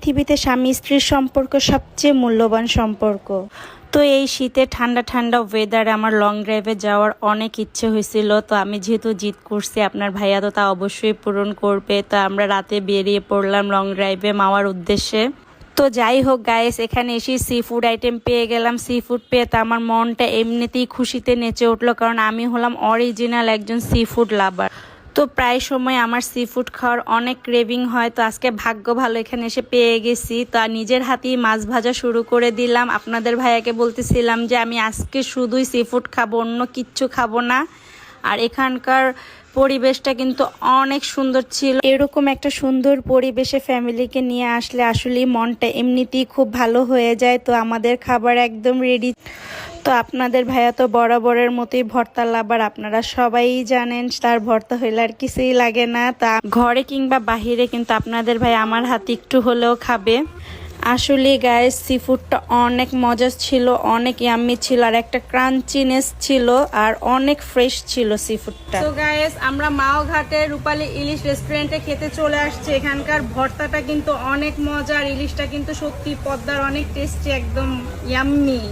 পৃথিবীতে স্বামী স্ত্রীর সম্পর্ক সবচেয়ে মূল্যবান সম্পর্ক। তো এই শীতে ঠান্ডা ঠান্ডা ওয়েদারে আমার লং ড্রাইভে যাওয়ার অনেক ইচ্ছে হয়েছিল। তো আমি যেহেতু জিদ করছি, আপনার ভাইয়া তো তা অবশ্যই পূরণ করবে। তো আমরা রাতে বেরিয়ে পড়লাম লং ড্রাইভে মাওয়ার উদ্দেশ্যে। তো যাই হোক গাইস, এখানে এসে সি ফুড আইটেম পেয়ে গেলাম। সি ফুড পেয়ে তো আমার মনটা এমনিতেই খুশিতে নেচে উঠলো, কারণ আমি হলাম অরিজিনাল একজন সি ফুড লাভার। তো প্রায় সময় আমার সি ফুড খাওয়ার অনেক ক্রেভিং হয়। তো আজকে ভাগ্য ভালো, এখানে এসে পেয়ে গেছি। তো নিজের হাতেই মাছ ভাজা শুরু করে দিলাম। আপনাদের ভাইয়াকে বলতেছিলাম যে আমি আজকে শুধুই সি ফুড খাবো, অন্য কিচ্ছু খাবো না। আর এখানকার পরিবেশটা কিন্তু অনেক সুন্দর ছিল। এরকম একটা সুন্দর পরিবেশে ফ্যামিলিকে নিয়ে আসলে আসলেই মনটা এমনিতেই খুব ভালো হয়ে যায়। তো আমাদের খাবার একদম রেডি। তো আপনাদের ভাইয়া তো বরাবরের মতোই ভর্তা লাভার, আপনারা সবাই জানেন তার ভর্তা হইলে আর কিছুই লাগে না। তা ঘরে কিংবা বাহিরে কিন্তু আপনাদের ভাই আমার হাতে একটু হলেও খাবে। আসলে গাইস, সি ফুডটা অনেক মজা ছিল, অনেক ইয়াম্মি ছিল, আর একটা ক্রাঞ্চিনেস ছিল, আর অনেক ফ্রেশ ছিল সি ফুডটা। তো গাইস, আমরা মাওঘাটে রূপালী ইলিশ রেস্টুরেন্টে খেতে চলে আসছি। এখানকার ভর্তাটা কিন্তু অনেক মজা, আর ইলিশটা কিন্তু সত্যি পদ্মার অনেক টেস্টি, একদম ইয়াম্মি।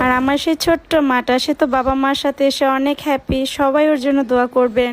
আর আমার সেই ছোট্ট মাটা, সে তো বাবা মার সাথে এসে অনেক হ্যাপি। সবাই ওর জন্য দোয়া করবেন।